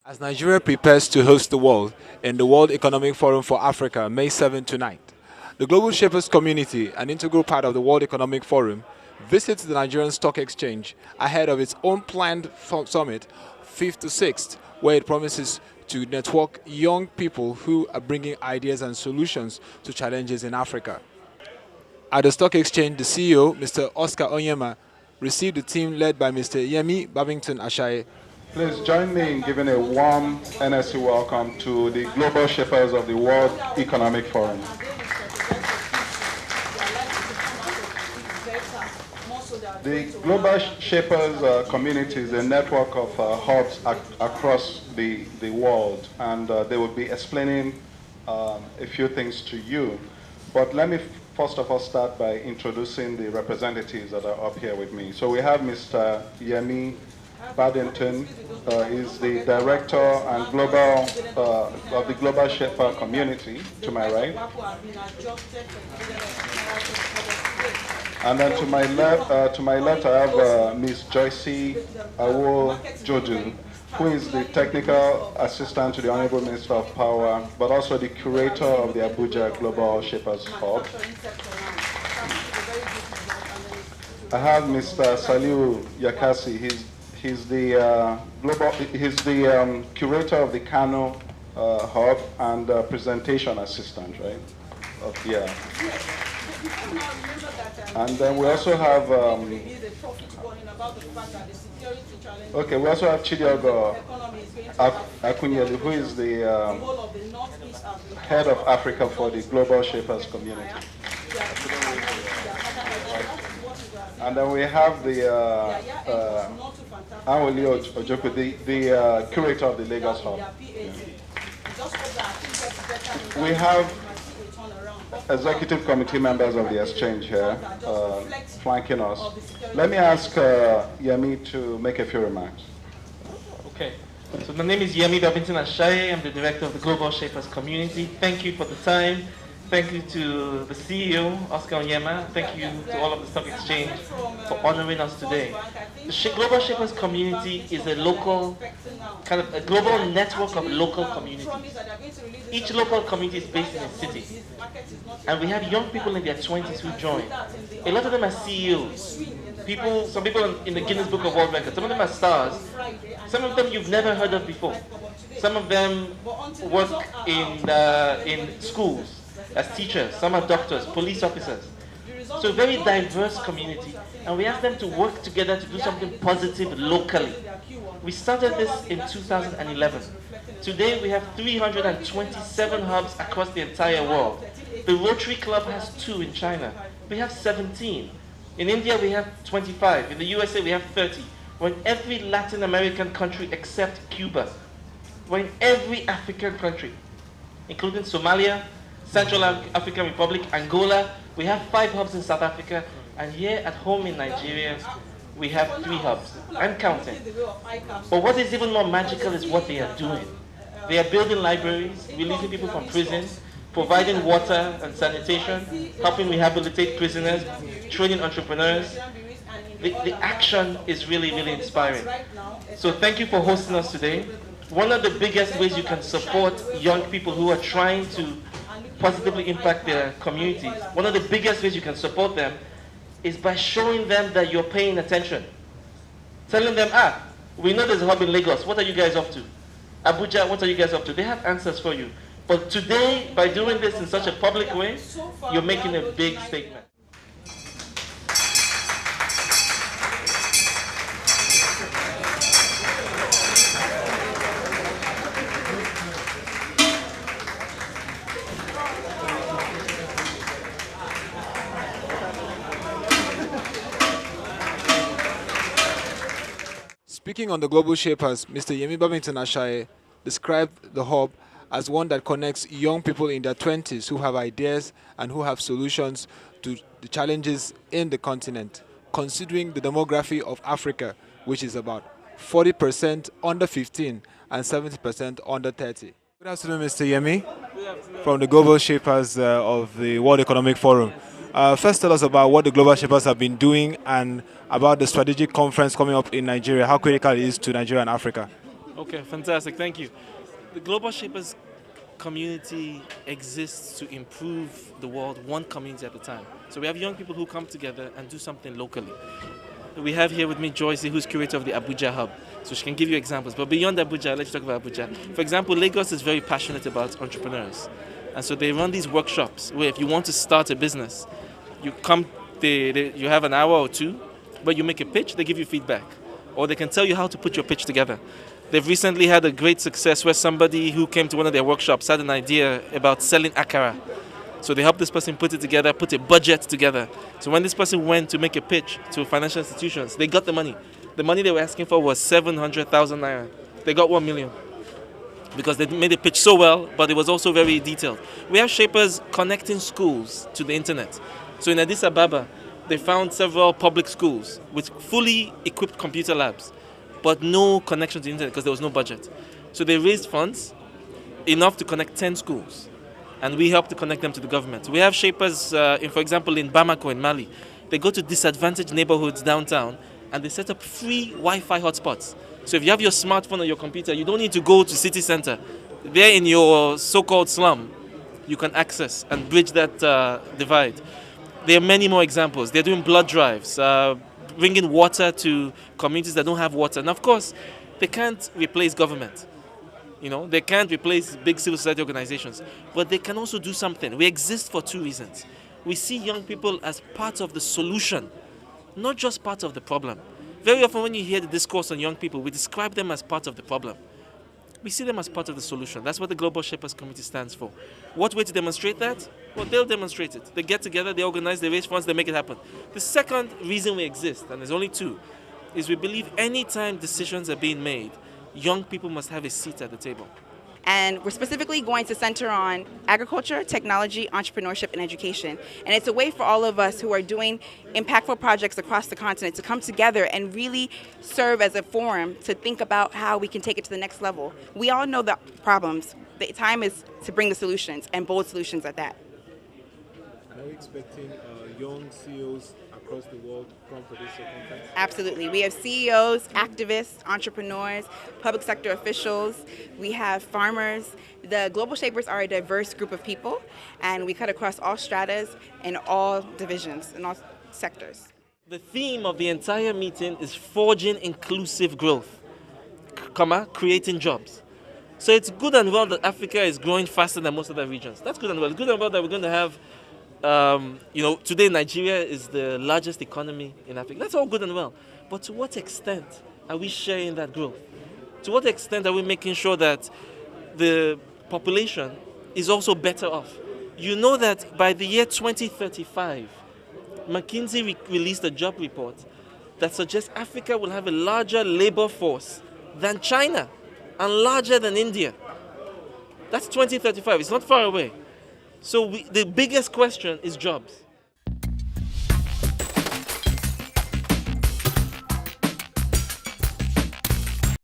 As Nigeria prepares to host the world in the World Economic Forum for Africa, May 7 tonight, the Global Shapers community, an integral part of the World Economic Forum, visits the Nigerian Stock Exchange ahead of its own planned summit, 5th to 6th, where it promises to network young people who are bringing ideas and solutions to challenges in Africa. At the Stock Exchange, the CEO, Mr Oscar Onyema, received the team led by Mr Yemi Babington-Ashaye. Please join me in giving a warm NSE welcome to the Global Shapers of the World Economic Forum. The Global Shapers community is a network of hubs across the world, and they will be explaining a few things to you. But let me first of all start by introducing the representatives that are up here with me. So we have Mr. Yemi Babington, is the Director and Global of the Global Shaper community, to my right. And then to my left I have Ms. Joyce Awo-Jodu, who is the Technical Assistant to the Honorable Minister of Power, but also the Curator of the Abuja Global Shapers Hub. I have Mr. Saliu Yakasi. He's the curator of the Kano Hub and Presentation Assistant, right? Yeah. And then we also have okay. We also have Chidiogo Akunyelu, who is the head of Africa for the Global Shapers community. And then we have the Awoli Ojoku, the curator of the Lagos Hub. Yeah. We have executive committee members of the exchange here flanking us. Let me ask Yemi to make a few remarks. Okay. So my name is Yemi Babington-Ashaye. I'm the director of the Global Shapers community. Thank you for the time. Thank you to the CEO, Oscar Onyema. Thank you to all of the Stock Exchange for honoring us today. The Global Shapers community is a local, kind of a global network of local communities. Each local community is based in a city. And we have young people in their 20s who join. A lot of them are CEOs. Some people in the Guinness Book of World Records. Some of them are stars. Some of them you've never heard of before. Some of them work in schools as teachers, some are doctors, police officers. So a very diverse community, and we asked them to work together to do something positive locally. We started this in 2011. Today we have 327 hubs across the entire world. The Rotary Club has 2 in China. We have 17. In India we have 25. In the USA we have 30. We're in every Latin American country except Cuba. We're in every African country, including Somalia, Central African Republic, Angola. We have 5 hubs in South Africa, and here at home in Nigeria, we have 3 hubs, and counting. But what is even more magical is what they are doing. They are building libraries, releasing people from prison, providing water and sanitation, helping rehabilitate prisoners, training entrepreneurs. The action is really, really inspiring. So thank you for hosting us today. One of the biggest ways you can support young people who are trying to positively impact their communities, one of the biggest ways you can support them is by showing them that you're paying attention. Telling them, we know there's a hub in Lagos, what are you guys up to? Abuja, what are you guys up to? They have answers for you. But today, by doing this in such a public way, you're making a big statement. Speaking on the Global Shapers, Mr. Yemi Babington-Ashaye described the hub as one that connects young people in their 20s who have ideas and who have solutions to the challenges in the continent, considering the demography of Africa, which is about 40% under 15 and 70% under 30. Good afternoon, Mr. Yemi, from the Global Shapers of the World Economic Forum. First, tell us about what the Global Shapers have been doing and about the strategic conference coming up in Nigeria, how critical it is to Nigeria and Africa. Okay, fantastic. Thank you. The Global Shapers community exists to improve the world one community at a time. So we have young people who come together and do something locally. We have here with me Joyce, who's curator of the Abuja Hub. So she can give you examples. But beyond Abuja, let's talk about Abuja. For example, Lagos is very passionate about entrepreneurs. And so they run these workshops where if you want to start a business, you come, you have an hour or two, but you make a pitch, they give you feedback. Or they can tell you how to put your pitch together. They've recently had a great success where somebody who came to one of their workshops had an idea about selling akara. So they helped this person put it together, put a budget together. So when this person went to make a pitch to financial institutions, they got the money. The money they were asking for was 700,000 naira. They got 1 million because they made the pitch so well, but it was also very detailed. We have shapers connecting schools to the internet. So in Addis Ababa, they found several public schools with fully equipped computer labs, but no connection to the internet because there was no budget. So they raised funds enough to connect 10 schools. And we help to connect them to the government. We have shapers, for example, in Bamako in Mali. They go to disadvantaged neighborhoods downtown and they set up free Wi-Fi hotspots. So if you have your smartphone or your computer, you don't need to go to city center. There in your so-called slum, you can access and bridge that divide. There are many more examples. They're doing blood drives, bringing water to communities that don't have water. And of course, they can't replace government. You know, they can't replace big civil society organizations, but they can also do something. We exist for two reasons. We see young people as part of the solution, not just part of the problem. Very often when you hear the discourse on young people, we describe them as part of the problem. We see them as part of the solution. That's what the Global Shapers Committee stands for. What way to demonstrate that? Well, they'll demonstrate it. They get together, they organize, they raise funds, they make it happen. The second reason we exist, and there's only two, is we believe anytime decisions are being made, young people must have a seat at the table. And we're specifically going to center on agriculture, technology, entrepreneurship, and education. And it's a way for all of us who are doing impactful projects across the continent to come together and really serve as a forum to think about how we can take it to the next level. We all know the problems. The time is to bring the solutions, and bold solutions at that. Are we expecting young CEOs across the world to come for this conference? Absolutely. We have CEOs, activists, entrepreneurs, public sector officials. We have farmers. The Global Shapers are a diverse group of people, and we cut across all stratas and all divisions and all sectors. The theme of the entire meeting is forging inclusive growth, creating jobs. So it's good and well that Africa is growing faster than most other regions. That's good and well. It's good and well that we're going to have today Nigeria is the largest economy in Africa. That's all good and well. But to what extent are we sharing that growth? To what extent are we making sure that the population is also better off? You know that by the year 2035, McKinsey released a job report that suggests Africa will have a larger labor force than China and larger than India. That's 2035. It's not far away. So the biggest question is jobs.